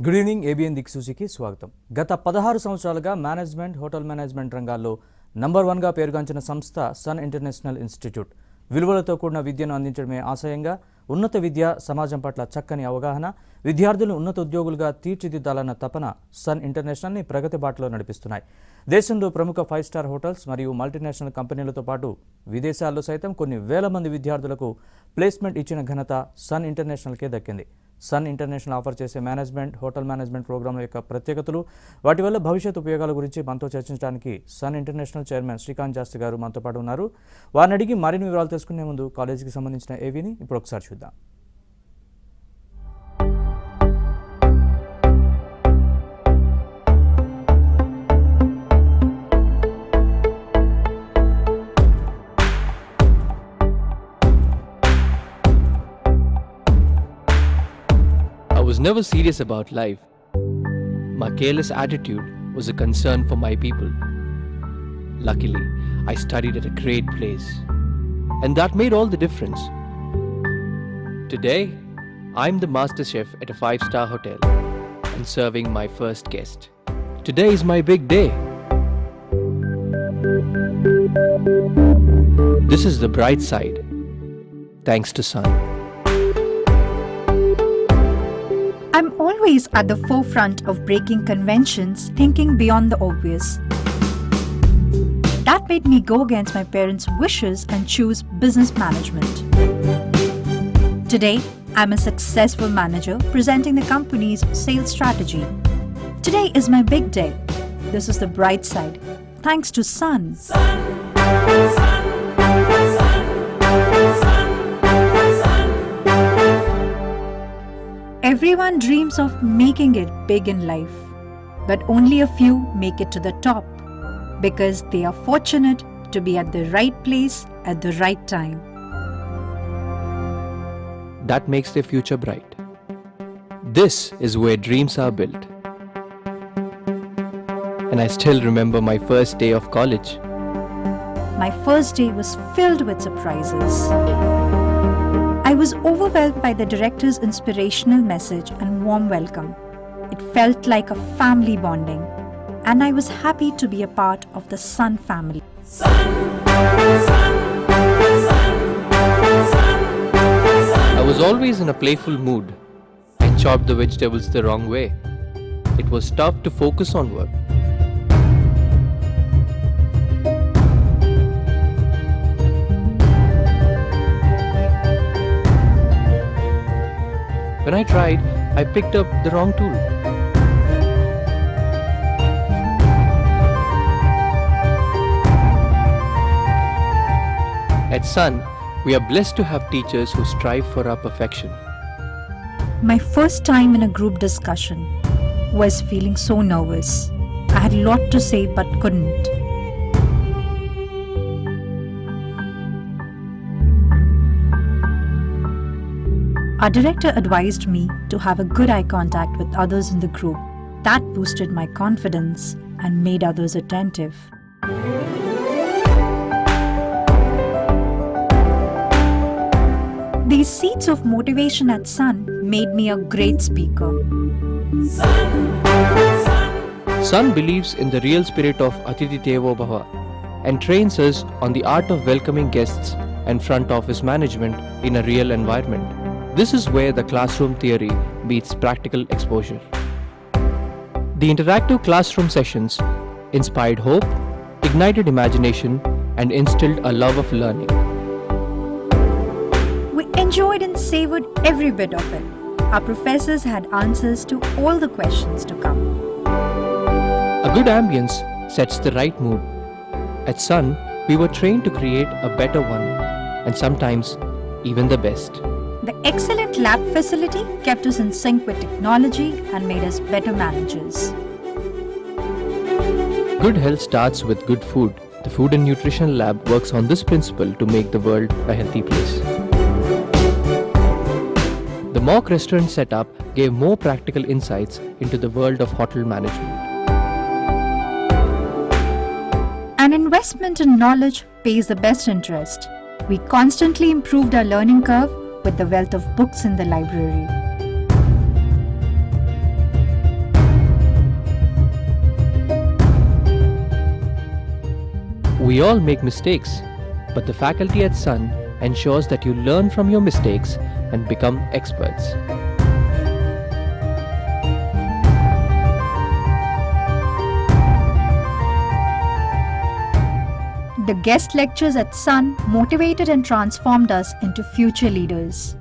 Good evening ABN దిక్సూచికి స్వాగతం. గత 16 సంవత్సరాలుగా మేనేజ్మెంట్, హోటల్ మేనేజ్మెంట్ రంగాల్లో నంబర్ 1గా పేరుగాంచిన సంస్థ సన్ ఇంటర్నేషనల్ ఇన్స్టిట్యూట్. విలువలతో కూడిన విద్యను అందించడమే ఆశయంగా ఉన్నత విద్య, సమాజం పట్ల చక్కని అవగాహన, విద్యార్థులను ఉన్నత ఉద్యోగులుగా తీర్చిదిద్దాలన్న తపన సన్ ఇంటర్నేషనల్ని ప్రగతి బాటలో నడిపిస్తున్నాయి. దేశంలో ప్రముఖ 5 స్టార్ హోటల్స్ మరియు మల్టీనేషనల్ కంపెనీలతో పాటు విదేశాల్లో సైతం కొన్ని వేల మంది విద్యార్థులకు ప్లేస్మెంట్ ఇచ్చిన ఘనత సన్ ఇంటర్నేషనల్కే దక్కింది. సన్ ఇంటర్నేషనల్ ఆఫర్ చేసే మేనేజ్మెంట్, హోటల్ మేనేజ్మెంట్ ప్రోగ్రాంల యొక్క ప్రత్యేకతలు, వాటి వల్ల భవిష్యత్ ఉపయోగాల గురించి మనతో చర్చించడానికి Sun International chairman Srikanth Shastri గారు మనతో పాటు ఉన్నారు. వారిని అడిగి మరిన్ని వివరాలు తెలుసుకునే ముందు కాలేజీకి సంబంధించిన ఏవీని ఇప్పుడు ఒకసారి చూద్దాం. I was never serious about life. My careless attitude was a concern for my people. Luckily, I studied at a great place, and that made all the difference. Today, I'm the master chef at a 5-star hotel and serving my first guest. Today is my big day. This is the bright side, thanks to Sun. I'm always at the forefront of breaking conventions, thinking beyond the obvious. That made me go against my parents' wishes and choose business management. Today, I'm a successful manager presenting the company's sales strategy. Today is my big day. This is the bright side, thanks to Sun. Everyone dreams of making it big in life, but only a few make it to the top because they are fortunate to be at the right place at the right time. That makes their future bright. This is where dreams are built. And I still remember my first day of college. My first day was filled with surprises. I was overwhelmed by the director's inspirational message and warm welcome. It felt like a family bonding, and I was happy to be a part of the Sun family. I was always in a playful mood and chopped the vegetables the wrong way. It was tough to focus on work. When I tried, I picked up the wrong tool. At Sun, we are blessed to have teachers who strive for our perfection. My first time in a group discussion was feeling so nervous. I had a lot to say but couldn't. Our director advised me to have a good eye contact with others in the group. That boosted my confidence and made others attentive. These seeds of motivation at Sun made me a great speaker. Sun believes in the real spirit of Atithi Devo Bhava and trains us on the art of welcoming guests and front office management in a real environment. This is where the classroom theory meets practical exposure. The interactive classroom sessions inspired hope, ignited imagination, and instilled a love of learning. We enjoyed and savored every bit of it. Our professors had answers to all the questions to come. A good ambience sets the right mood. At Sun, we were trained to create a better one, and sometimes even the best. The excellent lab facility kept us in sync with technology and made us better managers. Good health starts with good food. The Food and Nutrition Lab works on this principle to make the world a healthy place. The mock restaurant setup gave more practical insights into the world of hotel management. An investment in knowledge pays the best interest. We constantly improved our learning curve with the wealth of books in the library. We all make mistakes, but the faculty at Sun ensures that you learn from your mistakes and become experts. The guest lectures at Sun motivated and transformed us into future leaders.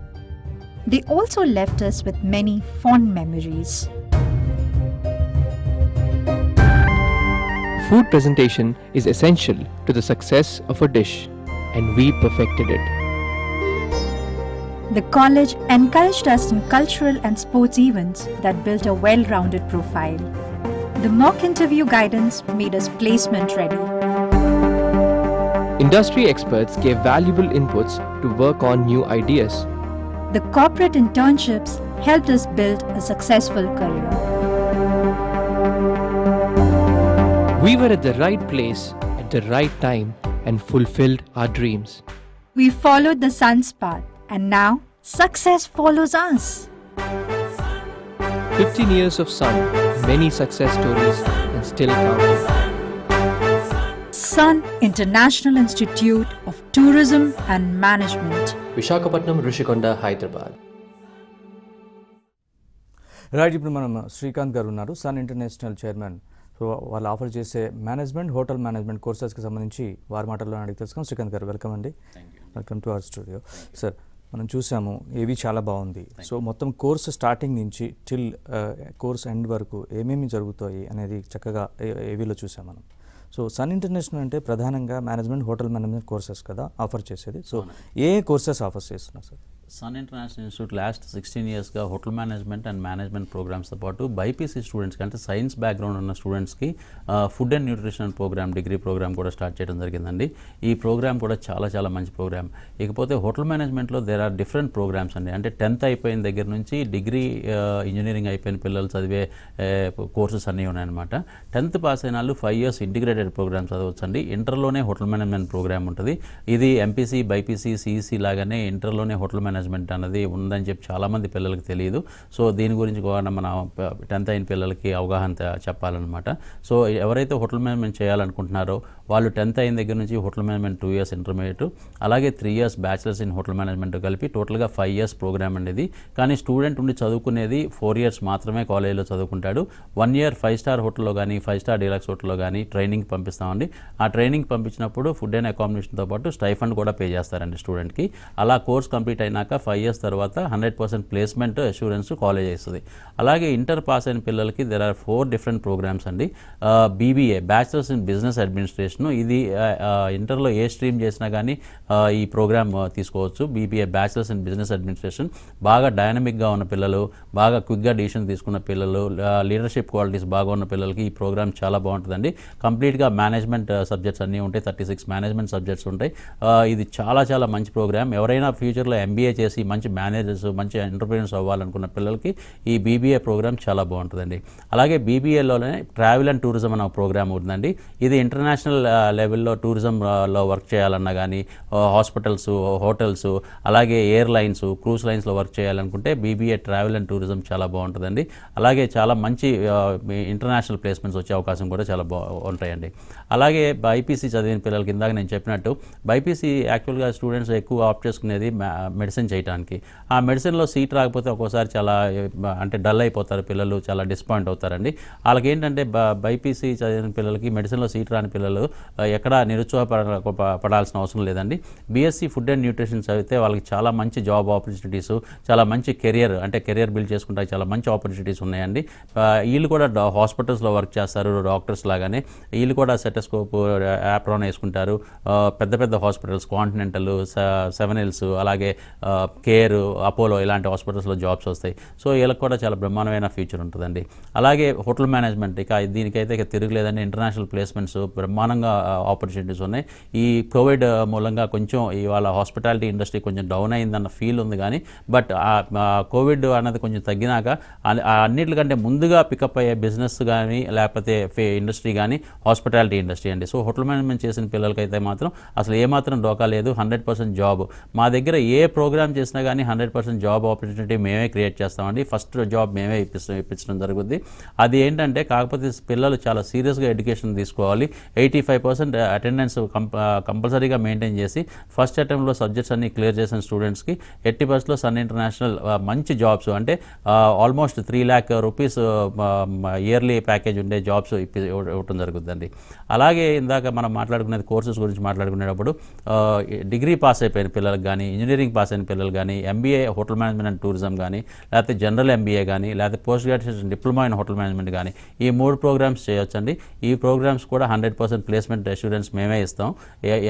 They also left us with many fond memories. Food presentation is essential to the success of a dish, and we perfected it. The college encouraged us in cultural and sports events that built a well-rounded profile. The mock interview guidance made us placement ready. Industry experts gave valuable inputs to work on new ideas. The corporate internships helped us build a successful career. We were at the right place at the right time and fulfilled our dreams. We followed the Sun's path, and now success follows us. 15 years of Sun, many success stories, and still counting. Sun International Institute of Tourism and Management. Visakhapatnam, Rishikonda, Hyderabad. Right, ఇప్పుడు మనం శ్రీకాంత్ గారు ఉన్నారు, Sun International chairman. So వాళ్ళు offer చేసే management, hotel management కోర్సెస్కి సంబంధించి వారి మాటల్లో అడిగి తెలుసుకున్నాం. శ్రీకాంత్ గారు వెల్కమ్ అండి. Welcome to our studio. Sir, మనం చూసాము ఏవి చాలా బాగుంది. సో మొత్తం కోర్సు స్టార్టింగ్ నుంచి టిల్ కోర్స్ ఎండ్ వరకు ఏమేమి జరుగుతాయి అనేది చక్కగా ఏవీలో చూసాం మనం. సో సన్ ఇంటర్నేషనల్ అంటే ప్రధానంగా మేనేజ్మెంట్, హోటల్ మేనేజ్మెంట్ కోర్సెస్ కదా ఆఫర్ చేసేది. సో ఏ కోర్సెస్ ఆఫర్ చేస్తున్నారు sir? Sun International institute last 16 ఇయర్స్గా హోటల్ మేనేజ్మెంట్ అండ్ మేనేజ్మెంట్ ప్రోగ్రామ్స్తో పాటు బైపీసీ స్టూడెంట్స్కి, అంటే సైన్స్ బ్యాక్గ్రౌండ్ ఉన్న స్టూడెంట్స్కి food and nutrition program, degree program కూడా స్టార్ట్ చేయడం జరిగిందండి. ఈ ప్రోగ్రామ్ కూడా చాలా చాలా మంచి ప్రోగ్రామ్. ఇకపోతే హోటల్ మేనేజ్మెంట్లో దేర్ ఆర్ డిఫరెంట్ ప్రోగ్రామ్స్ అండి. అంటే 10th అయిపోయిన దగ్గర నుంచి డిగ్రీ ఇంజనీరింగ్ అయిపోయిన పిల్లలు చదివే కోర్సెస్ అన్నీ ఉన్నాయన్నమాట. 10th పాస్ అయిన వాళ్ళు 5 years ఇంటిగ్రేటెడ్ ప్రోగ్రామ్ చదవచ్చు అండి. ఇంటర్లోనే హోటల్ మేనేజ్మెంట్ ప్రోగ్రామ్ ఉంటుంది. ఇది ఎంపీసీ, బైపీసీ, సిఈసీ లాగానే ఇంటర్లోనే హోటల్ మేనేజ్మెంట్ అన్నది ఉందని చెప్పి చాలామంది పిల్లలకి తెలియదు. సో దీని గురించి కూడా మన 10th అయిన పిల్లలకి అవగాహన చెప్పాలన్నమాట. సో ఎవరైతే హోటల్ మేనేజ్మెంట్ చేయాలనుకుంటున్నారో వాళ్ళు 10th అయిన దగ్గర నుంచి హోటల్ మేనేజ్మెంట్ 2 years ఇంటర్మీడియట్, అలాగే 3 years bachelors in hotel management కలిపి టోటల్గా 5 years ప్రోగ్రామ్ అనేది. కానీ స్టూడెంట్ ఉండి చదువుకునేది 4 years మాత్రమే కాలేజీలో చదువుకుంటాడు. 1 year 5-star హోటల్లో కానీ 5-star డీలక్స్ హోటల్లో కానీ ట్రైనింగ్ పంపిస్తామండి. ఆ ట్రైనింగ్ పంపించినప్పుడు ఫుడ్ అండ్ అకామిడేషన్తో పాటు స్టైఫండ్ కూడా పే చేస్తారండి స్టూడెంట్కి. అలా కోర్స్ కంప్లీట్ అయినాక 5 years తర్వాత 100% ప్లేస్మెంట్ అష్యూరెన్స్ కాలేజ్ ఇస్తుంది. అలాగే ఇంటర్ పాస్ అయిన పిల్లలకి దెర్ ఆర్ 4 different ప్రోగ్రామ్స్ అండి. BBA, bachelors in business administration, ఇది ఇంటర్లో ఏ స్ట్రీమ్ చేసినా కానీ ఈ ప్రోగ్రామ్ తీసుకోవచ్చు. BBA, bachelors in business administration, బాగా డైనమిక్గా ఉన్న పిల్లలు, బాగా క్విక్గా డిసిషన్ తీసుకున్న పిల్లలు, లీడర్షిప్ క్వాలిటీస్ బాగా ఉన్న పిల్లలకి ఈ ప్రోగ్రామ్ చాలా బాగుంటుందండి. కంప్లీట్గా మేనేజ్మెంట్ సబ్జెక్ట్స్ అన్నీ ఉంటాయి. 36 మేనేజ్మెంట్ సబ్జెక్ట్స్ ఉంటాయి. ఇది చాలా చాలా మంచి ప్రోగ్రామ్. ఎవరైనా ఫ్యూచర్లో ఎంబీఏ చేసి మంచి మేనేజర్స్, మంచి ఎంటర్ప్రీనర్స్ అవ్వాలనుకున్న పిల్లలకి ఈ బీబీఏ ప్రోగ్రామ్ చాలా బాగుంటుందండి. అలాగే బీబీఏలోనే ట్రావెల్ అండ్ టూరిజం అనే ప్రోగ్రామ్ ఉంటుందండి. ఇది ఇంటర్నేషనల్ లెవెల్లో టూరిజంలో వర్క్ చేయాలన్నా కానీ, హాస్పిటల్స్, హోటల్స్, అలాగే ఎయిర్లైన్స్, క్రూజ్ లైన్స్లో వర్క్ చేయాలనుకుంటే బీబీఏ ట్రావెల్ అండ్ టూరిజం చాలా బాగుంటుందండి. అలాగే చాలా మంచి ఇంటర్నేషనల్ ప్లేస్మెంట్స్ వచ్చే అవకాశం కూడా చాలా ఉంటాయండి. అలాగే బైపీసీ చదివిన పిల్లలకి ఇందాక నేను చెప్పినట్టు బైపీసీ యాక్చువల్గా స్టూడెంట్స్ ఎక్కువ ఆప్ట్ చేసుకునేది మెడిసిన్ చేయడానికి. ఆ మెడిసిన్లో సీట్ రాకపోతే ఒక్కోసారి చాలా అంటే డల్ అయిపోతారు పిల్లలు, చాలా డిసప్పాయింట్ అవుతారండి. వాళ్ళకి ఏంటంటే బైపీసీ చదివిన పిల్లలకి మెడిసిన్లో సీట్ రాని పిల్లలు ఎక్కడా నిరుత్సాహపడాల్సిన అవసరం లేదండి. బీఎస్సీ ఫుడ్ అండ్ న్యూట్రిషన్ చదివితే వాళ్ళకి చాలా మంచి జాబ్ ఆపర్చునిటీస్, చాలా మంచి కెరియర్, అంటే కెరియర్ బిల్డ్ చేసుకుంటే చాలా మంచి ఆపర్చునిటీస్ ఉన్నాయండి. వీళ్ళు కూడా హాస్పిటల్స్లో వర్క్ చేస్తారు డాక్టర్స్ లాగానే. వీళ్ళు కూడా సెటస్కోప్, యాప్రాన్ వేసుకుంటారు. పెద్ద పెద్ద హాస్పిటల్స్, కాంటినెంటల్, 7 Hills, అలాగే కేర్, అపోలో ఇలాంటి హాస్పిటల్స్లో జాబ్స్ వస్తాయి. సో వీళ్ళకి కూడా చాలా బ్రహ్మాండమైన ఫ్యూచర్ ఉంటుందండి. అలాగే హోటల్ మేనేజ్మెంట్ దీనికైతే ఇక తిరగలేదండి. ఇంటర్నేషనల్ ప్లేస్మెంట్స్ బ్రహ్మాండంగా ఆపర్చునిటీస్ ఉన్నాయి. ఈ కోవిడ్ మూలంగా కొంచెం ఇవాళ హాస్పిటాలిటీ ఇండస్ట్రీ కొంచెం డౌన్ అయిందన్న ఫీల్ ఉంది. కానీ బట్ కోవిడ్ అన్నది కొంచెం తగ్గినాక అన్నిటికంటే ముందుగా పికప్ అయ్యే బిజినెస్ కానీ లేకపోతే ఇండస్ట్రీ కానీ హాస్పిటాలిటీ ఇండస్ట్రీ అండి. సో హోటల్ మేనేజ్మెంట్ చేసిన పిల్లలకైతే మాత్రం అసలు ఏమాత్రం డోకా లేదు. 100% జాబ్. మా దగ్గర ఏ ప్రోగ్రామ్ ప్రోగ్రామ్ చేసినా కానీ 100% జాబ్ ఆపర్చునిటీ మేమే క్రియేట్ చేస్తామండి. ఫస్ట్ జాబ్ మేమే ఇప్పించడం జరుగుతుంది. అది ఏంటంటే కాకపోతే పిల్లలు చాలా సీరియస్గా ఎడ్యుకేషన్ తీసుకోవాలి. 85% అటెండెన్స్ కంపల్సరీగా మెయింటైన్ చేసి ఫస్ట్ అటెంప్ట్లో సబ్జెక్ట్స్ అన్ని క్లియర్ చేసిన స్టూడెంట్స్కి 80% సన్ ఇంటర్నేషనల్ మంచి జాబ్స్ అంటే almost 3 lakh rupees yearly package ఉండే జాబ్స్ ఇవ్వడం జరుగుతుందండి. అలాగే ఇందాక మనం మాట్లాడుకునేది కోర్సెస్ గురించి మాట్లాడుకునేటప్పుడు డిగ్రీ పాస్ అయిపోయిన పిల్లలకు కానీ, ఇంజనీరింగ్ పాస్ అయిన పిల్లలు కానీ, MBA hotel management and tourism కానీ, లేకపోతే జనరల్ ఎంబీఏ కానీ, లేకపోతే post graduation diploma in hotel management కానీ, ఈ 3 ప్రోగ్రామ్స్ చేయొచ్చండి. ఈ ప్రోగ్రామ్స్ కూడా 100% ప్లేస్మెంట్ అష్యూరెన్స్ మేమే ఇస్తాం.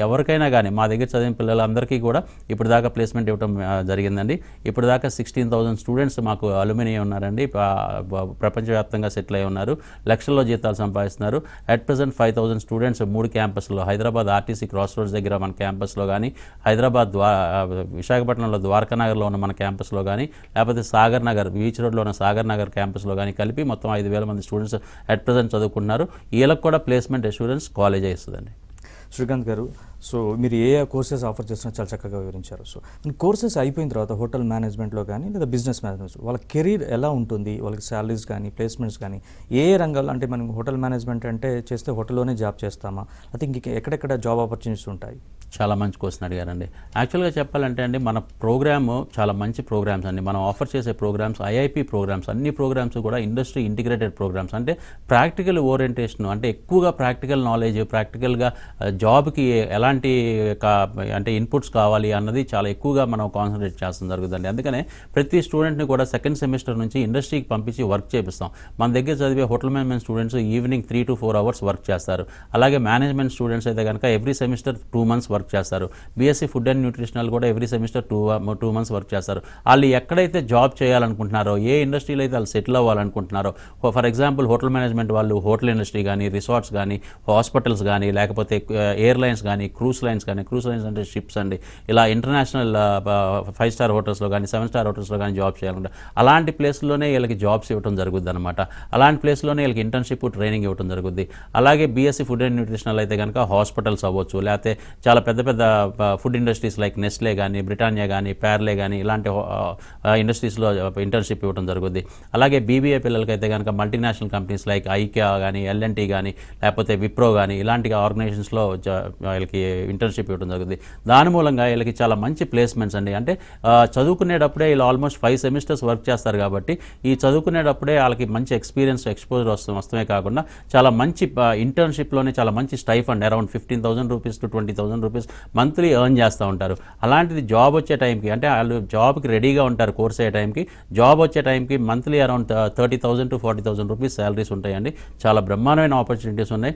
ఎవరికైనా కానీ మా దగ్గర చదివిన పిల్లలందరికీ కూడా ఇప్పుడు దాకా ప్లేస్మెంట్ ఇవ్వడం జరిగిందండి. ఇప్పుడు దాకా 16,000 స్టూడెంట్స్ మాకు అలుమిని ఉన్నారండి. ప్రపంచవ్యాప్తంగా సెటిల్ అయి ఉన్నారు. లక్షల్లో జీతాలు సంపాదిస్తున్నారు. అట్ ప్రెసెంట్ 5,000 స్టూడెంట్స్ 3 క్యాంపస్లో, హైదరాబాద్ ఆర్టీసీ క్రాస్ రోడ్స్ దగ్గర మన క్యాంపస్లో కానీ, హైదరాబాద్ విశాఖపట్నంలో ద్వారకానగర్లో ఉన్న మన క్యాంపస్లో కానీ, లేకపోతే సాగర్ నగర్ బీచ్ రోడ్లో ఉన్న సాగర్ నగర్ క్యాంపస్లో కానీ కలిపి మొత్తం 5,000 మంది స్టూడెంట్స్ అట్ ప్రెసెంట్ చదువుకుంటున్నారు. వీళ్ళకి కూడా ప్లేస్మెంట్ అష్యూరెన్స్ కాలేజే ఇస్తుందండి. శ్రీకాంత్ గారు, సో మీరు ఏ కోర్సెస్ ఆఫర్ చేస్తున్నా చాలా చక్కగా వివరించారు. సో కోర్సెస్ అయిపోయిన తర్వాత హోటల్ మేనేజ్మెంట్లో కానీ లేదా బిజినెస్ మేనేజ్మెంట్ వాళ్ళ కెరీర్ ఎలా ఉంటుంది, వాళ్ళకి శాలరీస్ కానీ ప్లేస్మెంట్స్ కానీ ఏ రంగాల్లో, అంటే మనం హోటల్ మేనేజ్మెంట్ అంటే చేస్తే హోటల్లోనే జాబ్ చేస్తామా, అయితే ఇంక ఎక్కడెక్కడ జాబ్ ఆపర్చునిటీస్ ఉంటాయి? చాలా మంచి క్వశ్చన్ అడిగారండి. యాక్చువల్గా చెప్పాలంటే అండి మన ప్రోగ్రాము చాలా మంచి ప్రోగ్రామ్స్ అండి. మనం ఆఫర్ చేసే ప్రోగ్రామ్స్ ఐఐపి ప్రోగ్రామ్స్, అన్ని ప్రోగ్రామ్స్ కూడా ఇండస్ట్రీ ఇంటిగ్రేటెడ్ ప్రోగ్రామ్స్. అంటే ప్రాక్టికల్ ఓరియంటేషన్, అంటే ఎక్కువగా ప్రాక్టికల్ నాలెడ్జ్, ప్రాక్టికల్గా జాబ్కి ఎలాంటి అంటే ఇన్పుట్స్ కావాలి అన్నది చాలా ఎక్కువగా మనం కాన్సన్ట్రేట్ చేస్తాం జరుగుతుంది. అందుకనే ప్రతి స్టూడెంట్ని కూడా సెకండ్ సెమిస్టర్ నుంచి ఇండస్ట్రీకి పంపించి వర్క్ చేపిస్తాం. మన దగ్గర చదివే hotel management students evening 3 to 4 hours work చేస్తారు. అలాగే మేనేజ్మెంట్ స్టూడెంట్స్ అయితే కనుక ఎవ్రీ సెమిస్టర్ 2 months వర్క్ చేస్తారు. బీఎస్సీ ఫుడ్ అండ్ న్యూట్రిషనల్ కూడా ఎవ్రీ సెమిస్టర్ 2 months వర్క్ చేస్తారు. వాళ్ళు ఎక్కడైతే జాబ్ చేయాలనుకుంటున్నారో, ఏ ఇండస్ట్రీలో అయితే వాళ్ళు సెటిల్ అవ్వాలనుకుంటున్నారో, ఫర్ ఎగ్జాంపుల్ హోటల్ మేనేజ్మెంట్ వాళ్ళు హోటల్ ఇండస్ట్రీ కానీ, రిసార్ట్స్ కానీ, హాస్పిటల్స్ కానీ, లేకపోతే ఎయిర్లైన్స్ కానీ, క్రూజ్ లైన్స్ అంటే షిప్స్ అండి, ఇలా ఇంటర్నేషనల్ 5 star హోటల్స్లో కానీ 7 star హోటల్స్లో కానీ జాబ్ చేయాలంటే అలాంటి ప్లేస్లోనే వీళ్ళకి జాబ్స్ ఇవ్వడం జరుగుద్ది అనమాట. అలాంటి ప్లేస్లోనే వీళ్ళకి ఇంటర్న్షిప్ ట్రైనింగ్ ఇవ్వడం జరుగుద్ది. అలాగే బీఎస్సీ ఫుడ్ అండ్ న్యూట్రిషనల్ అయితే కనుక హాస్పిటల్స్ అవ్వచ్చు, లేకపోతే చాలా పెద్ద పెద్ద ఫుడ్ ఇండస్ట్రీస్ లైక్ నెస్లే కానీ, బ్రిటానియా కానీ, ప్యార్లే కానీ ఇలాంటి ఇండస్ట్రీస్లో ఇంటర్న్షిప్ ఇవ్వడం జరుగుద్ది. అలాగే బీబీఏ పిల్లలకైతే కనుక మల్టీనేషనల్ కంపెనీస్ లైక్ ఐకియా కానీ, ఎల్ఎన్టీ కానీ, లేకపోతే విప్రో కానీ ఇలాంటి ఆర్గనైజేషన్స్లో వీళ్ళకి ఇంటర్న్షిప్ ఇవ్వడం జరుగుతుంది. దాని మూలంగా వీళ్ళకి చాలా మంచి ప్లేస్మెంట్స్ అండి. అంటే చదువుకునేటప్పుడే వీళ్ళు ఆల్మోస్ట్ 5 semesters వర్క్ చేస్తారు కాబట్టి ఈ చదువుకునేటప్పుడే వాళ్ళకి మంచి ఎక్స్పీరియన్స్, ఎక్స్పోజర్ వస్తమే కాకుండా చాలా మంచి ఇంటర్న్షిప్లోనే చాలా మంచి stipend around 15,000 rupees to 20,000 rupees monthly earn చేస్తూ ఉంటారు. అలాంటిది జాబ్ వచ్చే టైంకి, అంటే వాళ్ళు జాబ్కి రెడీగా ఉంటారు కోర్స్ అయ్యే టైంకి, జాబ్ వచ్చే టైంకి monthly around 30,000 to 40,000 rupees salaries ఉంటాయండి. చాలా బ్రహ్మాండమైన ఆపర్చునిటీస్ ఉన్నాయి.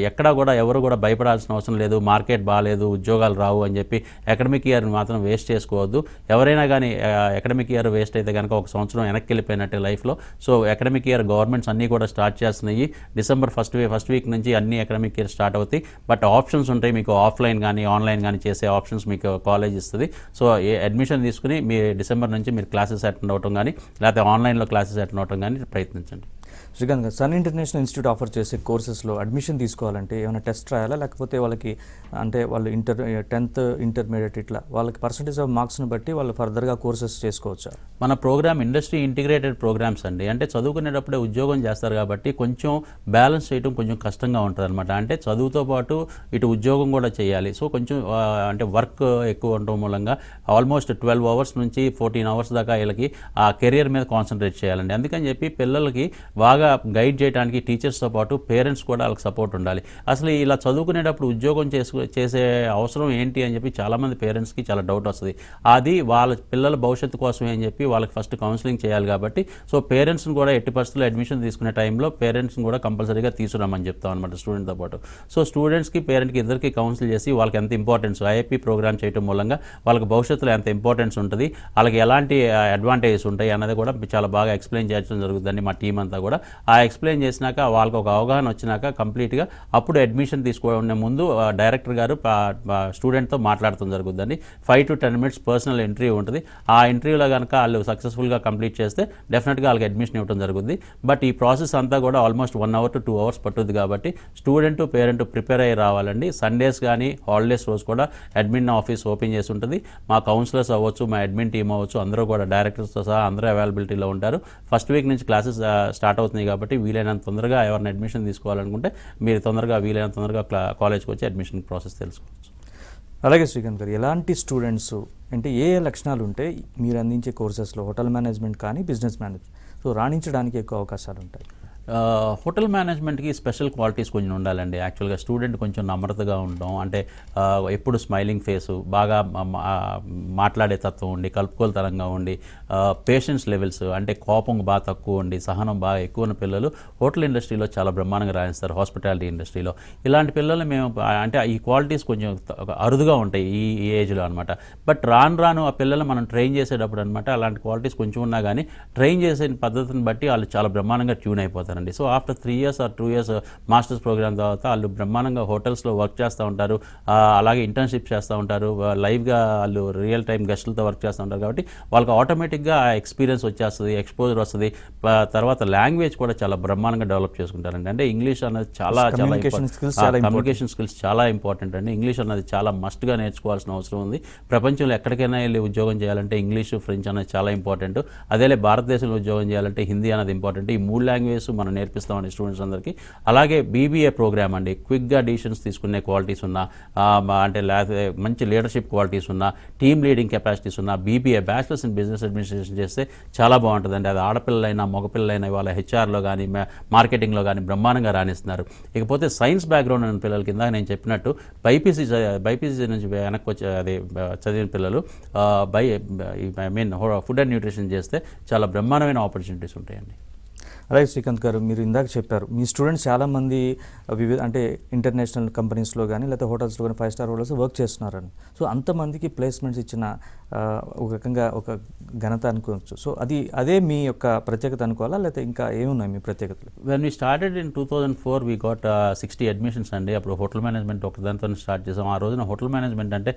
ఎక్కడా కూడా ఎవరు కూడా భయపడాల్సిన అవసరం లేదు. మార్కెట్ బాగాలేదు, ఉద్యోగాలు రావు అని చెప్పి అకాడమిక్ ఇయర్ మాత్రం వేస్ట్ చేసుకోవద్దు. ఎవరైనా కానీ అకాడమిక్ ఇయర్ వేస్ట్ అయితే కనుక 1 సంవత్సరం వెనక్కి వెళ్ళిపోయినట్టే లైఫ్లో. సో అకాడమిక్ ఇయర్ గవర్నమెంట్స్ అన్నీ కూడా స్టార్ట్ చేస్తున్నాయి. డిసెంబర్ ఫస్ట్ వీక్ నుంచి అన్ని అకాడమిక్ ఇయర్ స్టార్ట్ అవుతాయి. బట్ ఆప్షన్స్ ఉంటాయి మీకు, ఆఫ్లైన్ కానీ ఆన్లైన్ కానీ చేసే ఆప్షన్స్ మీకు కాలేజ్ ఇస్తుంది. సో అడ్మిషన్ తీసుకుని మీ డిసెంబర్ నుంచి మీరు క్లాసెస్ అటెండ్ అవ్వటం కానీ, లేకపోతే ఆన్లైన్లో క్లాసెస్ అటెండ్ అవ్వటం కానీ ప్రయత్నించండి. Srikanth garu, Sun International Institute offer చేసే కోర్సెస్లో అడ్మిషన్ తీసుకోవాలంటే ఏమైనా టెస్ట్ రాయాలా, లేకపోతే వాళ్ళకి అంటే వాళ్ళు 10th ఇంటర్మీడియట్ ఇట్లా వాళ్ళకి పర్సంటేజ్ ఆఫ్ మార్క్స్ని బట్టి వాళ్ళు ఫర్దర్గా కోర్సెస్ చేసుకోవచ్చా? మన ప్రోగ్రామ్ ఇండస్ట్రీ ఇంటిగ్రేటెడ్ ప్రోగ్రామ్స్ అండి. అంటే చదువుకునేటప్పుడే ఉద్యోగం చేస్తారు కాబట్టి కొంచెం బ్యాలెన్స్ చేయడం కొంచెం కష్టంగా ఉంటుంది అనమాట. అంటే చదువుతో పాటు ఇటు ఉద్యోగం కూడా చేయాలి. సో కొంచెం అంటే వర్క్ ఎక్కువ ఉండటం మూలంగా ఆల్మోస్ట్ 12 hours నుంచి 14 hours దాకా వీళ్ళకి ఆ కెరియర్ మీద కాన్సన్ట్రేట్ చేయాలండి. అందుకని చెప్పి పిల్లలకి బాగా గైడ్ చేయడానికి టీచర్స్తో పాటు పేరెంట్స్ కూడా వాళ్ళకి సపోర్ట్ ఉండాలి. అసలు ఇలా చదువుకునేటప్పుడు ఉద్యోగం చేసే అవసరం ఏంటి అని చెప్పి చాలామంది పేరెంట్స్కి చాలా డౌట్ వస్తుంది. అది వాళ్ళ పిల్లల భవిష్యత్తు కోసమే అని చెప్పి వాళ్ళకి ఫస్ట్ కౌన్సిలింగ్ చేయాలి. కాబట్టి సో పేరెంట్స్ని కూడా ఎట్టి పరిస్థితుల్లో అడ్మిషన్ తీసుకునే టైంలో పేరెంట్స్ని కూడా కంపల్సరీగా తీసుకురామని చెప్తాం అనమాట స్టూడెంట్తో పాటు. సో స్టూడెంట్స్కి పేరెంట్కి ఇద్దరికి కౌన్సిల్ చేసి వాళ్ళకి ఎంత ఇంపార్టెన్స్ ఐఐపి ప్రోగ్రామ్ చేయడం మూలంగా వాళ్ళకి భవిష్యత్తులో ఎంత ఇంపార్టెన్స్ ఉంటుంది, వాళ్ళకి ఎలాంటి అడ్వాంటేజెస్ ఉంటాయి అన్నది కూడా చాలా బాగా ఎక్స్ప్లెయిన్ చేయడం జరుగుతుందండి మా టీం అంతా కూడా. కూడా ఆ ఎక్స్ప్లెయిన్ చేసినాక వాళ్ళకి ఒక అవగాహన వచ్చినాక కంప్లీట్గా అప్పుడు అడ్మిషన్ తీసుకోవడం ముందు డైరెక్టర్ గారు స్టూడెంట్తో మాట్లాడటం జరుగుతుందండి. 5 to 10 minutes పర్సనల్ ఇంటర్వ్యూ ఉంటుంది. ఆ ఇంటర్వ్యూలో కనుక వాళ్ళు సక్సెస్ఫుల్గా కంప్లీట్ చేస్తే డెఫినెట్గా వాళ్ళకి అడ్మిషన్ ఇవ్వడం జరుగుతుంది. బట్ ఈ ప్రాసెస్ అంతా కూడా ఆల్మోస్ట్ 1 hour to 2 hours పట్టుద్ది కాబట్టి స్టూడెంట్ పేరెంట్ ప్రిపేర్ అయ్యి రావాలండి. సండేస్ కానీ హాలిడేస్ రోజు కూడా అడ్మిన్ ఆఫీస్ ఓపెన్ చేసి ఉంటుంది. మా కౌన్సిలర్స్ అవ్వచ్చు, మా అడ్మిన్ టీమ్ అవ్వచ్చు, అందరూ కూడా డైరెక్టర్స్తో సహా అందరూ అవైలబిలిటీలో ఉంటారు. ఫస్ట్ వీక్ నుంచి క్లాసెస్ స్టార్ట్ అవుతున్నాయి కాబట్టి వీలైనంత తొందరగా ఎవరిని అడ్మిషన్ తీసుకోవాలనుకుంటే మీరు వీలైనంత తొందరగా కాలేజ్కి వచ్చి అడ్మిషన్ ప్రాసెస్ తెలుసుకోవచ్చు. అలాగే శ్రీకాంత్ గారు, ఎలాంటి స్టూడెంట్స్ అంటే ఏ లక్షణాలు ఉంటే మీరు అందించే కోర్సెస్లో హోటల్ మేనేజ్మెంట్ కానీ బిజినెస్ మేనేజ్మెంట్ రాణించడానికి ఎక్కువ అవకాశాలు ఉంటాయి? హోటల్ మేనేజ్మెంట్కి స్పెషల్ క్వాలిటీస్ కొంచెం ఉండాలండి. యాక్చువల్గా స్టూడెంట్ కొంచెం నమ్రతగా ఉండడం, అంటే ఎప్పుడు స్మైలింగ్ ఫేసు, బాగా మాట్లాడే తత్వం ఉండి, కలుపుకోలుతనంగా ఉండి, పేషెన్స్ లెవెల్స్ అంటే కోపం బాగా తక్కువ ఉండి, సహనం బాగా ఎక్కువ ఉన్న పిల్లలు హోటల్ ఇండస్ట్రీలో చాలా బ్రహ్మాండంగా రాణిస్తారు. హాస్పిటాలిటీ ఇండస్ట్రీలో ఇలాంటి పిల్లలు మేము అంటే ఈ క్వాలిటీస్ కొంచెం అరుదుగా ఉంటాయి ఈ ఏజ్లో అనమాట. బట్ రాను ఆ పిల్లలు మనం ట్రైన్ చేసేటప్పుడు అనమాట అలాంటి క్వాలిటీస్ కొంచెం ఉన్నా కానీ ట్రైన్ చేసే పద్ధతిని బట్టి వాళ్ళు చాలా బ్రహ్మాండంగా ట్యూన్ అయిపోతారు. So after 3 years or 2 years masters program తర్వాత వాళ్ళు బ్రహ్మాండంగా హోటల్స్లో వర్క్ చేస్తూ ఉంటారు. అలాగే ఇంటర్న్షిప్ చేస్తూ ఉంటారు. లైవ్గా వాళ్ళు రియల్ టైం గెస్టులతో వర్క్ చేస్తూ ఉంటారు కాబట్టి వాళ్ళకి ఆటోమేటిక్గా ఆ ఎక్స్పీరియన్స్ వచ్చేస్తుంది, ఎక్స్పోజర్ వస్తుంది. తర్వాత లాంగ్వేజ్ కూడా చాలా బ్రహ్మాండంగా డెవలప్ చేసుకుంటారండి. అంటే ఇంగ్లీష్ అనేది చాలా కమ్యూనికేషన్ స్కిల్స్ చాలా ఇంపార్టెంట్ అండి. ఇంగ్లీష్ అన్నది చాలా మస్ట్గా నేర్చుకోవాల్సిన అవసరం ఉంది. ప్రపంచంలో ఎక్కడికైనా వెళ్ళి ఉద్యోగం చేయాలంటే ఇంగ్లీష్, ఫ్రెంచ్ అనేది చాలా ఇంపార్టెంట్. అదేలే భారతదేశంలో ఉద్యోగం చేయాలంటే హిందీ అనేది ఇంపార్టెంట్. ఈ 3 లాంగ్వేజెస్ మనం నేర్పిస్తామండి స్టూడెంట్స్ అందరికీ. అలాగే బీబీఏ ప్రోగ్రామ్ అండి, క్విక్గా డిసిషన్స్ తీసుకునే క్వాలిటీస్ ఉన్న, అంటే మంచి లీడర్షిప్ క్వాలిటీస్ ఉన్న, టీమ్ లీడింగ్ కెపాసిటీస్ ఉన్న BBA bachelors in business administration చేస్తే చాలా బాగుంటుందండి. అది ఆడపిల్లలైనా మగపిల్లలైనా వాళ్ళ హెచ్ఆర్లో కానీ మార్కెటింగ్లో కానీ బ్రహ్మాండంగా రాణిస్తున్నారు. ఇకపోతే సైన్స్ బ్యాక్గ్రౌండ్ ఉన్న పిల్లల కింద నేను చెప్పినట్టు బైపీసీ నుంచి వెనక్కి వచ్చే అది చదివిన పిల్లలు ఫుడ్ అండ్ న్యూట్రిషన్ చేస్తే చాలా బ్రహ్మాండమైన ఆపర్చునిటీస్ ఉంటాయండి. అలాగే శ్రీకాంత్ గారు, మీరు ఇందాక చెప్పారు మీ స్టూడెంట్స్ చాలామంది అంటే ఇంటర్నేషనల్ కంపెనీస్లో కానీ లేకపోతే హోటల్స్లో కానీ 5-star హోటల్స్ వర్క్ చేస్తున్నారని. సో అంతమందికి ప్లేస్మెంట్స్ ఇచ్చిన ఒక రకంగా ఒక ఘనత అనుకోవచ్చు. సో అదే మీ యొక్క ప్రత్యేకత అనుకోవాలా, లేకపోతే ఇంకా ఏమున్నాయి మీ ప్రత్యేకతలు? When we started in 2004 we got 60 admissions అండి. అప్పుడు హోటల్ మేనేజ్మెంట్ ఒకదానితో స్టార్ట్ చేసాం. ఆ రోజున హోటల్ మేనేజ్మెంట్ అంటే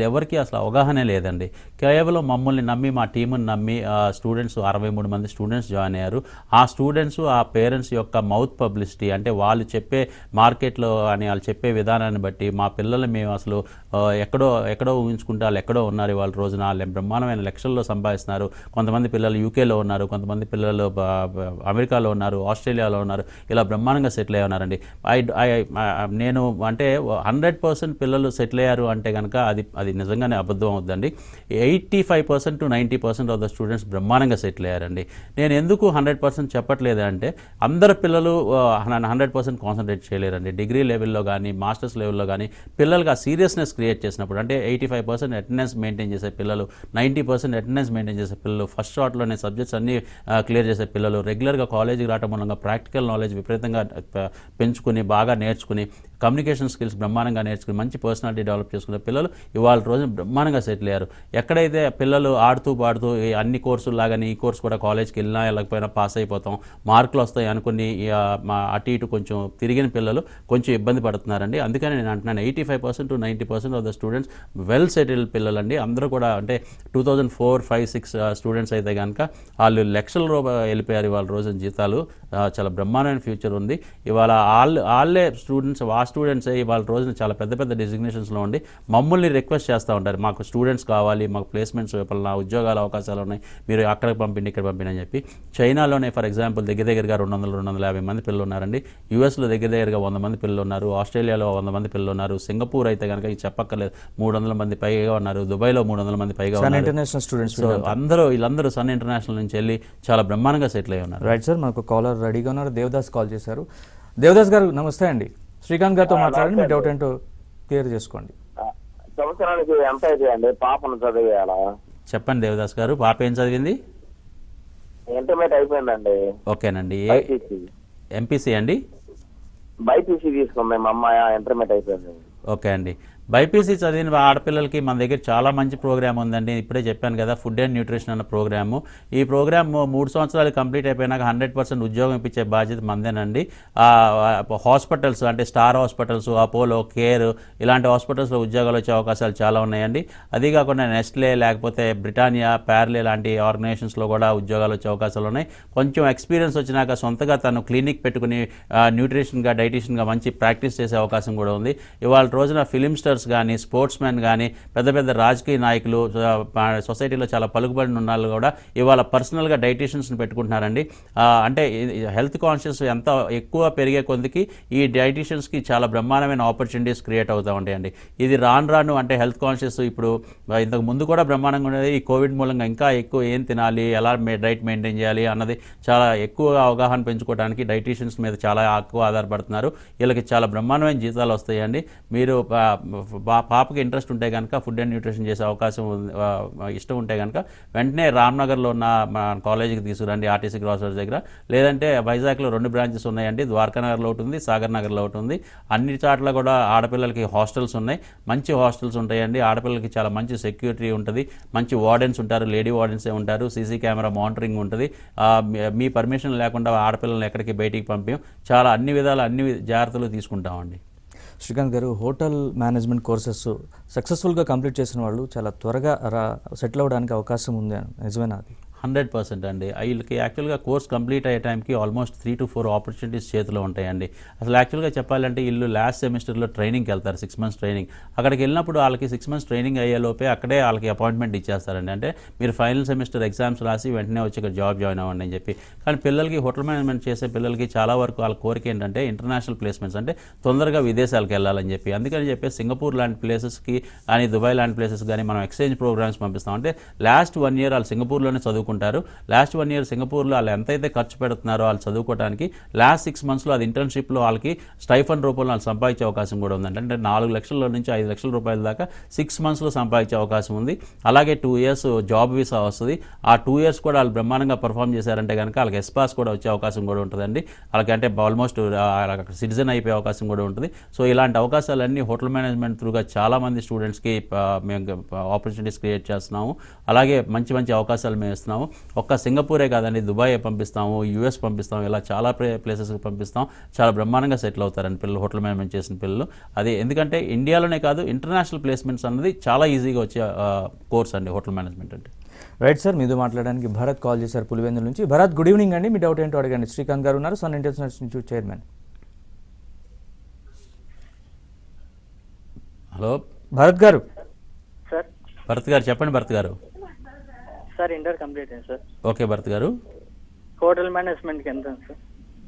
ఎవరికి అసలు అవగాహనే లేదండి. కేవలం మమ్మల్ని నమ్మి, మా టీముని నమ్మి స్టూడెంట్స్ 63 మంది స్టూడెంట్స్ జాయిన్ అయ్యారు. ఆ స్టూడెంట్స్ ఆ పేరెంట్స్ యొక్క మౌత్ పబ్లిసిటీ, అంటే వాళ్ళు చెప్పే మార్కెట్లో అని వాళ్ళు చెప్పే విధానాన్ని బట్టి మా పిల్లలు మేము అసలు ఎక్కడో ఊహించుకుంటే వాళ్ళు ఎక్కడో ఉన్నారు. వాళ్ళ రోజున వాళ్ళు బ్రహ్మాండమైన లక్షల్లో సంపాదిస్తున్నారు. కొంతమంది పిల్లలు యూకేలో ఉన్నారు, కొంతమంది పిల్లలు అమెరికాలో ఉన్నారు, ఆస్ట్రేలియాలో ఉన్నారు. ఇలా బ్రహ్మాండంగా సెటిల్ అయ్యి ఉన్నారండి. నేను అంటే 100% పిల్లలు సెటిల్ అయ్యారు అంటే కనుక అది నిజంగానే అబద్ధం అవుద్దండి. 85% to 90% ఆఫ్ ద స్టూడెంట్స్ బ్రహ్మాండంగా సెటిల్ అయ్యారండి. నేను ఎందుకు 100% చెప్పట్లేదు అంటే అందరు పిల్లలు 100% కాన్సన్ట్రేట్ చేయలేరండి. డిగ్రీ లెవెల్లో కానీ మాస్టర్స్ లెవెల్లో కానీ పిల్లలకి ఆ సీరియస్నెస్ క్రియేట్ చేసినప్పుడు, అంటే 85% అటెండెన్స్ మెయింటైన్ చేసే పిల్లలు, 90% అటెండెన్స్ మెయింటైన్ చేసే పిల్లలు, ఫస్ట్ షాట్లోనే సబ్జెక్ట్స్ అన్నీ క్లియర్ చేసే పిల్లలు, రెగ్యులర్గా కాలేజీకి రావడం మూలంగా ప్రాక్టికల్ నాలెడ్జ్ విపరీతంగా పెంచుకుని బాగా నేర్చుకుని కమ్యూనికేషన్ స్కిల్స్ బ్రహ్మాండంగా నేర్చుకుని మంచి పర్సనాలిటీ డెవలప్ చేసుకునే పిల్లలు ఇవాళ రోజున బ్రహ్మాండంగా సెటిల్ అయ్యారు. ఎక్కడైతే పిల్లలు ఆడుతూ పాడుతూ అన్ని కోర్సులు లాగానే ఈ కోర్సు కూడా కాలేజ్కి వెళ్ళినా వెళ్ళకపోయినా పాస్ అయిపోతాం, మార్కులు వస్తాయి అనుకుని అటు ఇటు కొంచెం తిరిగిన పిల్లలు కొంచెం ఇబ్బంది పడుతున్నారండి. అందుకని నేను అంటున్నాను 85% to 90% of the students well settled పిల్లలండి. అందరూ కూడా అంటే 2004, 5, 6 స్టూడెంట్స్ అయితే కనుక వాళ్ళు లక్షల రూపాయలు వెళ్ళిపోయారు. ఇవాళ రోజున జీతాలు చాలా బ్రహ్మాండమైన ఫ్యూచర్ ఉంది. ఇవాళ వాళ్ళే స్టూడెంట్సే ఇవాళ రోజున చాలా పెద్ద పెద్ద డెసిగ్నేషన్స్లో ఉండి మమ్మల్ని రిక్వెస్ట్ చేస్తూ ఉంటారు, మాకు స్టూడెంట్స్ కావాలి, మాకు ప్లేస్మెంట్స్ నా ఉద్యోగాల అవకాశాలు ఉన్నాయి, మీరు అక్కడికి పంపిండి ఇక్కడ పంపిండి అని చెప్పి. చైనాలోనే ఫర్ ఎగ్జాంపుల్ దగ్గరగా 200-250 మంది పిల్లలు ఉన్నారండి. యూఎస్లో దగ్గరగా 100 మంది పిల్లలు ఉన్నారు. ఆస్ట్రేలియాలో 100 మంది పిల్లలు ఉన్నారు. సింగపూర్ అయితే కనుక ఇది చెప్పక్కర్లేదు 300 మంది పైగా ఉన్నారు. దుబాయ్లో 300 మంది పైగా ఉన్నారు. ఇంటర్నేషనల్ స్టూడెంట్స్ వీళ్ళందరూ సన్ ఇంటర్నేషనల్ నుంచి వెళ్ళి చాలా బ్రహ్మాండంగా సెటిల్ అయ్యి ఉన్నారు. రైట్ సార్, మనకు కాలర్ రెడీగా ఉన్నారు. దేవదాస్ కాల్ చేశారు. దేవదాస్ గారు నమస్తే అండి. శ్రీకాంత్ గారితో మాట్లాడండి, మీ డౌట్ ఏంటో క్లియర్ చేసుకోండి. సంవత్సరానికి ఎంత అయితే అండి పాపను చదివేయాలా? చెప్పండి దేవదాస్ గారు, పాప ఏం చదివింది? ఇంటర్మీడియట్ అయిపోయిందండి. ఓకేనండి. ఎంపీసీ అండి? బైపీసీ తీసుకుంది మా అమ్మాయి, ఇంటర్మీడియట్ అయిపోయింది. ఓకే అండి. బైపీసీ చదివిన ఆడపిల్లలకి మన దగ్గర చాలా మంచి ప్రోగ్రామ్ ఉందండి. ఇప్పుడే చెప్పాను కదా, ఫుడ్ అండ్ న్యూట్రిషన్ అన్న ప్రోగ్రాము. ఈ ప్రోగ్రామ్ 3 సంవత్సరాలు కంప్లీట్ అయిపోయినాక 100% ఉద్యోగం ఇప్పించే బాధ్యత మందేనండి. హాస్పిటల్స్ అంటే స్టార్ హాస్పిటల్స్, అపోలో, కేర్ ఇలాంటి హాస్పిటల్స్లో ఉద్యోగాలు వచ్చే అవకాశాలు చాలా ఉన్నాయండి. అదీ కాకుండా నెస్ట్లే లేకపోతే బ్రిటానియా, ప్యార్లే లాంటి ఆర్గనైజేషన్స్లో కూడా ఉద్యోగాలు వచ్చే అవకాశాలు ఉన్నాయి. కొంచెం ఎక్స్పీరియన్స్ వచ్చినాక సొంతగా తను క్లినిక్ పెట్టుకుని న్యూట్రిషన్గా, డైటీషియన్గా మంచి ప్రాక్టీస్ చేసే అవకాశం కూడా ఉంది. ఇవాళ రోజున ఫిలిం స్టార్స్ కానీ, స్పోర్ట్స్ మెన్ కానీ, పెద్ద పెద్ద రాజకీయ నాయకులు, సొసైటీలో చాలా పలుకుబడిన ఉన్న కూడా ఇవాళ పర్సనల్గా డైటీషియన్స్ని పెట్టుకుంటున్నారండి. అంటే హెల్త్ కాన్షియస్ ఎంత ఎక్కువ పెరిగే కొద్దికి ఈ డైటీషియన్స్కి చాలా బ్రహ్మాండమైన ఆపర్చునిటీస్ క్రియేట్ అవుతూ ఉంటాయండి. ఇది రాను అంటే హెల్త్ కాన్షియస్ ఇప్పుడు ఇంతకు ముందు కూడా బ్రహ్మాండంగా ఉండేది. ఈ కోవిడ్ మూలంగా ఇంకా ఎక్కువ ఏం తినాలి, ఎలా డైట్ మెయింటైన్ చేయాలి అన్నది చాలా ఎక్కువ అవగాహన పెంచుకోవడానికి డైటీషియన్స్ మీద చాలా ఎక్కువ ఆధారపడుతున్నారు. వీళ్ళకి చాలా బ్రహ్మాండమైన జీతాలు వస్తాయండి. మీరు పాపకి ఇంట్రెస్ట్ ఉంటే కనుక ఫుడ్ అండ్ న్యూట్రిషన్ చేసే అవకాశం ఇష్టం ఉంటే కనుక వెంటనే రామ్నగర్లో ఉన్న మన కాలేజీకి తీసుకురండి, ఆర్టీసీ క్రాస్ దగ్గర. లేదంటే వైజాగ్లో 2 బ్రాంచెస్ ఉన్నాయండి. ద్వారకానగర్లో ఒకటి ఉంది, సాగర్ నగర్లో ఒకటి ఉంది. అన్ని చోట్ల కూడా ఆడపిల్లలకి హాస్టల్స్ ఉన్నాయి. మంచి హాస్టల్స్ ఉంటాయండి. ఆడపిల్లలకి చాలా మంచి సెక్యూరిటీ ఉంటుంది. మంచి వార్డెన్స్ ఉంటారు, లేడీ వార్డెన్సే ఉంటారు. సీసీ కెమెరా మానిటరింగ్ ఉంటుంది. మీ పర్మిషన్ లేకుండా ఆడపిల్లల్ని ఎక్కడికి బయటికి పంపాం. చాలా అన్ని విధాలు అన్ని జాగ్రత్తలు తీసుకుంటామండి. శ్రీకాంత్ గారు, హోటల్ మేనేజ్మెంట్ కోర్సెస్ సక్సెస్ఫుల్గా కంప్లీట్ చేసిన వాళ్ళు చాలా త్వరగా సెటిల్ అవ్వడానికి అవకాశం ఉంది, నిజమేనా అది? 100% అండి. వీళ్ళకి యాక్చువల్గా కోర్స్ కంప్లీట్ అయ్యే టైంకి ఆల్మోస్ట్ 3 to 4 ఆపర్చునిటీస్ చేతిలో ఉంటాయండి. అసలు యాక్చువల్గా చెప్పాలంటే వీళ్ళు లాస్ట్ సెమిస్టర్లో ట్రైనింగ్కి వెళ్తారు, 6 months ట్రైనింగ్. అక్కడికి వెళ్ళినప్పుడు వాళ్ళకి 6 months ట్రైనింగ్ అయ్యేలోపే అక్కడే వాళ్ళకి అపాయింట్మెంట్ ఇచ్చేస్తారండి. అంటే మీరు ఫైనల్ సెమిస్టర్ ఎగ్జామ్స్ రాసి వెంటనే వచ్చి ఇక్కడ జాబ్ జాయిన్ అవ్వండి అని చెప్పి. కానీ పిల్లలకి హోటల్ మేనేజ్మెంట్ చేసే పిల్లలకి చాలా వరకు వాళ్ళ కోరిక ఏంటంటే ఇంటర్నేషనల్ ప్లేస్మెంట్స్, అంటే తొందరగా విదేశాలకు వెళ్ళాలని చెప్పి. అందుకని చెప్పి సింగపూర్ లాంటి ప్లేసెస్కి కానీ, దుబాయ్ లాంటి ప్లేసెస్ కానీ మనం ఎక్స్చేంజ్ ప్రోగ్రామ్స్ పంపిస్తాం. అంటే లాస్ట్ 1 year వాళ్ళు సింగపూర్లోనే చదువుకుంటారు. లాస్ట్ 1 year సింగపూర్లో వాళ్ళు ఎంతైతే ఖర్చు పెడుతున్నారో వాళ్ళు చదువుకోవడానికి, లాస్ట్ 6 monthsలో అది ఇంటర్న్షిప్లో వాళ్ళకి స్టైఫండ్ రూపంలో వాళ్ళు సంపాదించే అవకాశం కూడా ఉందండి. అంటే 4 లక్షల నుంచి 5 లక్షల రూపాయల దాకా 6 monthsలో సంపాదించే అవకాశం ఉంది. అలాగే 2 years జాబ్ వీసా వస్తుంది. ఆ 2 years కూడా వాళ్ళు బ్రహ్మాండంగా పర్ఫామ్ చేశారంటే కనుక వాళ్ళకి ఎస్పాస్ కూడా వచ్చే అవకాశం కూడా ఉంటుందండి. వాళ్ళకి అంటే ఆల్మోస్ట్ సిటిజన్ అయిపోయే అవకాశం కూడా ఉంటుంది. సో ఇలాంటి అవకాశాలన్నీ హోటల్ మేనేజ్మెంట్ త్రూగా చాలామంది స్టూడెంట్స్కి మేము ఆపర్చునిటీస్ క్రియేట్ చేస్తున్నాము. అలాగే మంచి మంచి అవకాశాలు మేము ఇస్తున్నాము. ఒక్క సింగపూరే కాదండి, దుబాయ్ పంపిస్తాము, యూఎస్ పంపిస్తాము, ఇలా చాలా ప్లేసెస్కి పంపిస్తాం. చాలా బ్రహ్మాండంగా సెటిల్ అవుతారండి పిల్లలు, హోటల్ మేనేజ్మెంట్ చేసిన పిల్లలు. అది ఎందుకంటే ఇండియాలోనే కాదు, ఇంటర్నేషనల్ ప్లేస్మెంట్స్ అన్నది చాలా ఈజీగా వచ్చే కోర్స్ అండి హోటల్ మేనేజ్మెంట్ అంటే. రైట్ సార్, మీతో మాట్లాడడానికి భరత్ కాల్ చేశారు పులివెందుల నుంచి. భరత్, గుడ్ ఈవినింగ్ అండి. మీ డౌట్ ఏంటో అడగండి. శ్రీకాంత్ గారు ఉన్నారు, Sun International institute chairman. Hello Bharat గారు. సార్ భరత్ గారు చెప్పండి. భరత్ గారు. సార్ ఇంటర్ కంప్లీట్ అయింది సార్. ఓకే భరత్ గారు. హోటల్ మేనేజ్మెంట్కి ఎంత సార్?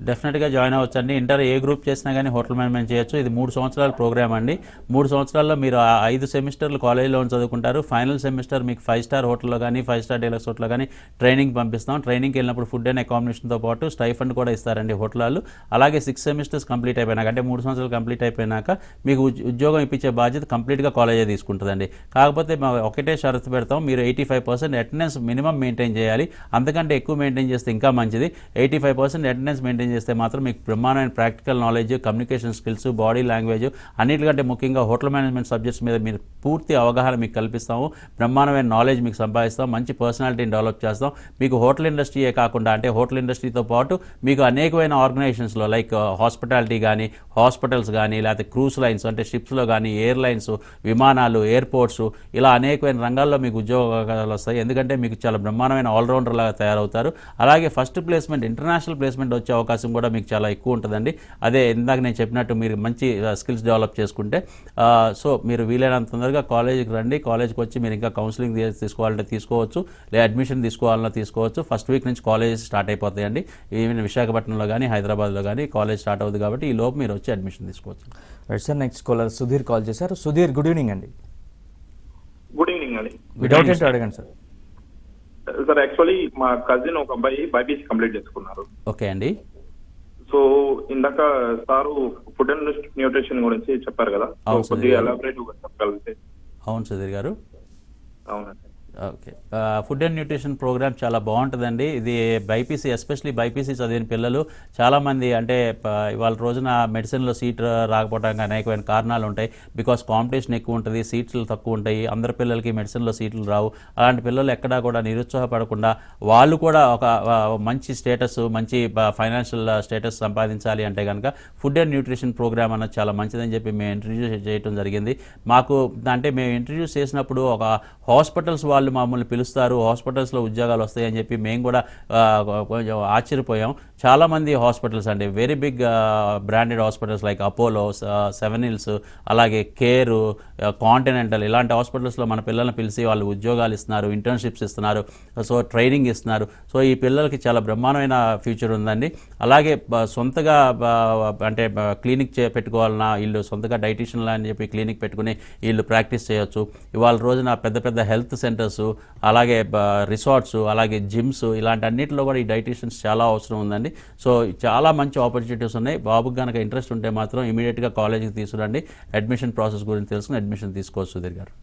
డెఫినెట్గా జాయిన్ అవ్వచ్చండి. ఇంటర్ ఏ గ్రూప్ చేసినా కానీ హోటల్ మేనేజ్మెంట్ చేయొచ్చు. ఇది 3 సంవత్సరాల ప్రోగ్రామ్ అండి. 3 సంవత్సరాల్లో మీరు 5 సెమిస్టర్లు కాలేజీలో చదువుకుంటారు. ఫైనల్ సెమిస్టర్ మీకు 5 star హోటల్లో కానీ, 5 star డీలక్స్ హోటల్లో కానీ ట్రైనింగ్ పంపిస్తాం. ట్రైనింగ్కి వెళ్ళినప్పుడు ఫుడ్ అండ్ అకామిడేషన్తో పాటు స్టైఫండ్ కూడా ఇస్తారండి హోటల్ వాళ్ళు. అలాగే 6 semesters కంప్లీట్ అయిపోయినాక, అంటే 3 సంవత్సరాలు కంప్లీట్ అయిపోయినాక మీకు ఉద్యోగం ఇప్పించే బాధ్యత కంప్లీట్గా కాలేజే తీసుకుంటుందండి. కాకపోతే ఒకటే షరతు పెడతాం, మీరు 85% అటెండెన్స్ మినిమం మెయింటైన్ చేయాలి. అంతకంటే ఎక్కువ మెయింటైన్ చేస్తే ఇంకా మంచిది. 85% అటెండెన్స్ మెయింటైన్ చేస్తే మాత్రం మీకు బ్రహ్మాండమైన practical knowledge, communication skills, body language, అన్నిటికంటే ముఖ్యంగా హోటల్ మేనేజ్మెంట్ సబ్జెక్ట్స్ మీద మీరు పూర్తి అవగాహన మీకు కల్పిస్తాము. బ్రహ్మాండమైన నాలెడ్జ్ మీకు సంపాదిస్తాం. మంచి పర్సనాలిటీని డెవలప్ చేస్తాం. మీకు హోటల్ ఇండస్ట్రీయే కాకుండా, అంటే హోటల్ ఇండస్ట్రీతో పాటు మీకు అనేకమైన ఆర్గనైజేషన్స్లో లైక్ హాస్పిటాలిటీ కానీ, హాస్పిటల్స్ కానీ, లేకపోతే క్రూజ్ లైన్స్ అంటే షిప్స్లో కానీ, ఎయిర్లైన్స్, విమానాలు, ఎయిర్పోర్ట్స్, ఇలా అనేకమైన రంగాల్లో మీకు ఉద్యోగాలు వస్తాయి. ఎందుకంటే మీకు చాలా బ్రహ్మాండమైన ఆల్రౌండర్ లాగా తయారవుతారు. అలాగే ఫస్ట్ ప్లేస్మెంట్, ఇంటర్నేషనల్ ప్లేస్మెంట్ వచ్చే అవకాశం కూడా మీకు చాలా ఎక్కువ ఉంటుందండి. అదే ఇందాక నేను చెప్పినట్టు మీరు మంచి స్కిల్స్ డెవలప్ చేసుకుంటే. సో మీరు వీలైనంత తొందరగా కాలేజీకి రండి. కాలేజీకి వచ్చి మీరు ఇంకా కౌన్సిలింగ్ తీసుకోవాలంటే తీసుకోవచ్చు, లేదా అడ్మిషన్ తీసుకోవాలన్నా తీసుకోవచ్చు. ఫస్ట్ వీక్ నుంచి కాలేజెస్ స్టార్ట్ అయిపోతాయండి. ఈవెన్ విశాఖపట్నంలో కానీ, హైదరాబాద్లో కానీ కాలేజ్ స్టార్ట్ అవుతుంది. కాబట్టి ఈ లోపు మీరు వచ్చి అడ్మిషన్ తీసుకోవచ్చు. Right sir, next caller Sudheer call చేశారు. సుధీర్, గుడ్ ఈవినింగ్ అండి. గుడ్ ఈవినింగ్ అండి. మీ డౌట్ ఏంటో అడగండి సార్. సార్ యాక్చువల్లీ మా కజిన్ ఒక అబ్బాయి బైపీసీ కంప్లీట్ చేసుకున్నారు. ఓకే అండి. సో ఇందాక సారు ఫుడ్ అండ్ న్యూట్రిషన్ గురించి చెప్పారు కదా, అవును కొద్దిగా ఎలాబరేటివ్ గా చెప్పగలిగితే. అవును సుధీర్ గారు. అవునండి. Okay, food and nutrition program చాలా బాగుంటుందండి. ఇది బైపీసీ, ఎస్పెషలీ బైపీసీ చదివిన పిల్లలు చాలామంది అంటే ఇవాళ రోజున మెడిసిన్లో సీట్ రాకపోవడానికి అనేకమైన కారణాలు ఉంటాయి. బికాస్ కాంపిటీషన్ ఎక్కువ ఉంటుంది, సీట్లు తక్కువ ఉంటాయి, అందరి పిల్లలకి మెడిసిన్లో సీట్లు రావు. అలాంటి పిల్లలు ఎక్కడా కూడా నిరుత్సాహపడకుండా వాళ్ళు కూడా ఒక మంచి స్టేటస్, మంచి ఫైనాన్షియల్ స్టేటస్ సంపాదించాలి అంటే కనుక ఫుడ్ అండ్ న్యూట్రిషన్ ప్రోగ్రామ్ అన్నది చాలా మంచిదని చెప్పి మేము ఇంట్రడ్యూస్ చేయడం జరిగింది. మాకు అంటే మేము ఇంట్రడ్యూస్ చేసినప్పుడు ఒక హాస్పిటల్స్ వాళ్ళు మమ్మల్ని పిలుస్తారు, హాస్పిటల్స్లో ఉద్యోగాలు వస్తాయని చెప్పి మేము కూడా కొంచెం ఆశ్చర్యపోయాం. చాలామంది హాస్పిటల్స్ అండి, very big branded hospitals like Apollo, seven hills, అలాగే కేరు, కాంటినెంటల్, ఇలాంటి హాస్పిటల్స్లో మన పిల్లల్ని పిలిచి వాళ్ళు ఉద్యోగాలు ఇస్తున్నారు, ఇంటర్న్షిప్స్ ఇస్తున్నారు, సో ట్రైనింగ్ ఇస్తున్నారు. సో ఈ పిల్లలకి చాలా బ్రహ్మాండమైన ఫ్యూచర్ ఉందండి. అలాగే సొంతగా అంటే క్లినిక్ పెట్టుకోవాలన్నా వీళ్ళు సొంతగా డైటీషియన్లా అని చెప్పి క్లినిక్ పెట్టుకుని వీళ్ళు ప్రాక్టీస్ చేయొచ్చు. ఇవాళ రోజున పెద్ద పెద్ద హెల్త్ సెంటర్స్, అలాగే రిసార్ట్స్, అలాగే జిమ్స్, ఇలాంటి అన్నింటిలో కూడా ఈ డైటీషియన్స్ చాలా అవసరం ఉందండి. సో చాలా మంచి ఆపర్చునిటీస్ ఉన్నాయి. బాబుకి కనుక ఇంట్రెస్ట్ ఉంటే మాత్రం ఇమీడియట్గా కాలేజీకి తీసుకురండి. అడ్మిషన్ ప్రాసెస్ గురించి తెలుసుకుని అడ్మిషన్ తీసుకోవచ్చు. సుధీర్ గారు,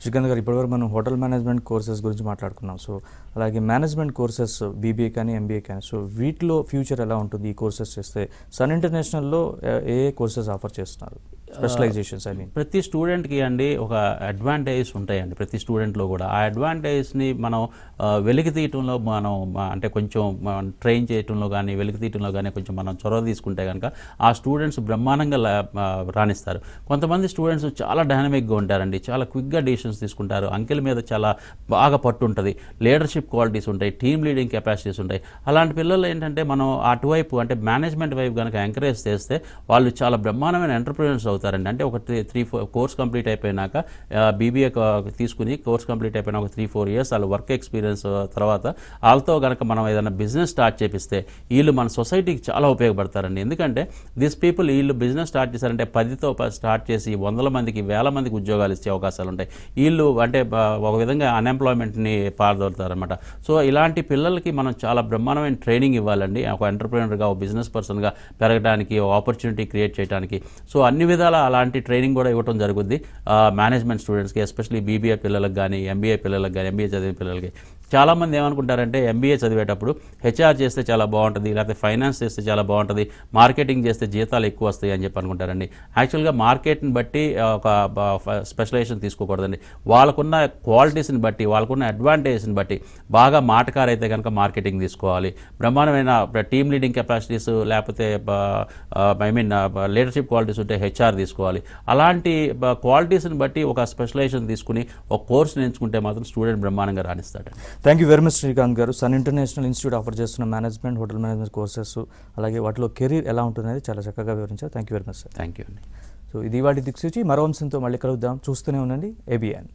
శ్రీకాంత్ గారు, ఇప్పటివరకు మనం హోటల్ మేనేజ్మెంట్ కోర్సెస్ గురించి మాట్లాడుకున్నాం. సో అలాగే మేనేజ్మెంట్ కోర్సెస్ బీబీఏ కానీ ఎంబీఏ కానీ, సో వీటిలో ఫ్యూచర్ ఎలా ఉంటుంది ఈ కోర్సెస్ చేస్తే? సన్ ఇంటర్నేషనల్లో ఏ కోర్సెస్ ఆఫర్ చేస్తున్నారు, స్పెషలైజేషన్స్? ఐ మీన్ ప్రతి స్టూడెంట్కి అండి ఒక అడ్వాంటేజెస్ ఉంటాయండి. ప్రతి స్టూడెంట్లో కూడా ఆ అడ్వాంటేజెస్ని మనం వెలికి తీయటంలో మనం అంటే కొంచెం ట్రైన్ చేయటంలో కానీ వెలికి తీయటంలో కానీ కొంచెం మనం చొరవ తీసుకుంటే కనుక ఆ స్టూడెంట్స్ బ్రహ్మాండంగా రాణిస్తారు. కొంతమంది స్టూడెంట్స్ చాలా డైనమిక్గా ఉంటారండి, చాలా క్విక్గా డిసిషన్స్ తీసుకుంటారు, అంకెల మీద చాలా బాగా పట్టు ఉంటుంది, లీడర్షిప్ క్వాలిటీస్ ఉంటాయి, టీమ్ లీడింగ్ కెపాసిటీస్ ఉంటాయి. అలాంటి పిల్లలు ఏంటంటే మనం అటువైపు అంటే మేనేజ్మెంట్ వైపు కనుక ఎంకరేజ్ చేస్తే వాళ్ళు చాలా బ్రహ్మాండమైన ఎంటర్ప్రెన్యూర్స్ అవుతారండి. అంటే ఒక 3-4 కోర్స్ కంప్లీట్ అయిపోయినాక బీబీఏ తీసుకుని కోర్స్ కంప్లీట్ అయిపోయిన ఒక 3-4 ఇయర్స్ వాళ్ళ వర్క్ ఎక్స్పీరియన్స్ తర్వాత వాళ్ళతో కనుక మనం ఏదైనా బిజినెస్ స్టార్ట్ చేపిస్తే వీళ్ళు మన సొసైటీకి చాలా ఉపయోగపడతారండి. ఎందుకంటే దిస్ పీపుల్ వీళ్ళు బిజినెస్ స్టార్ట్ చేశారంటే 10తో స్టార్ట్ చేసి 100 మందికి 1000 మందికి ఉద్యోగాలు ఇచ్చే అవకాశాలు ఉంటాయి. వీళ్ళు అంటే ఒక విధంగా అన్ఎంప్లాయ్మెంట్ని పారదోలుతారనమాట. సో ఇలాంటి పిల్లలకి మనం చాలా బ్రహ్మాండమైన ట్రైనింగ్ ఇవ్వాలండి, ఒక ఎంటర్ప్రెన్యూర్గా, ఒక బిజినెస్ పర్సన్గా పెరగడానికి, ఒక ఆపర్చునిటీ క్రియేట్ చేయడానికి. సో అన్ని విధాల అలాంటి ట్రైనింగ్ కూడా ఇవ్వడం జరుగుద్ది మేనేజ్మెంట్ స్టూడెంట్స్కి, ఎస్పెషల్లీ బీబీఏ పిల్లలకు కానీ ఎంబీఏ పిల్లలకు కానీ, ఎంబీఏ చదివిన పిల్లలకి. చాలామంది ఏమనుకుంటారంటే ఎంబీఏ చదివేటప్పుడు హెచ్ఆర్ చేస్తే చాలా బాగుంటుంది, లేకపోతే ఫైనాన్స్ చేస్తే చాలా బాగుంటుంది, మార్కెటింగ్ చేస్తే జీతాలు ఎక్కువ వస్తాయి అని చెప్పి అనుకుంటారండి. యాక్చువల్గా మార్కెట్ని బట్టి ఒక స్పెషలైజేషన్ తీసుకోకూడదండి. వాళ్ళకున్న క్వాలిటీస్ని బట్టి, వాళ్ళకున్న అడ్వాంటేజెస్ని బట్టి, బాగా మాటకారైతే కనుక మార్కెటింగ్ తీసుకోవాలి, బ్రహ్మాండమైన టీమ్ లీడింగ్ కెపాసిటీస్ లేకపోతే లీడర్షిప్ క్వాలిటీస్ ఉంటే హెచ్ఆర్ తీసుకోవాలి. అలాంటి క్వాలిటీస్ని బట్టి ఒక స్పెషలైజేషన్ తీసుకుని ఒక కోర్సుని ఎంచుకుంటే మాత్రం స్టూడెంట్ బ్రహ్మాండంగా రాణిస్తాడు. Thank you very much Srikanth garu. Sun International Institute offer చేస్తున్న మేనేజ్మెంట్, హోటల్ మేనేజ్మెంట్ కోర్సెస్, అలాగే వాటిలో కెరీర్ ఎలా ఉంటుందనేది చాలా చక్కగా వివరించారు. Thank you very much sir. Thank you అండి. సో ఇది వాటి దిక్సూచి. మరో అంశంతో మళ్ళీ కలుద్దాం. చూస్తూనే ఉండండి ABN.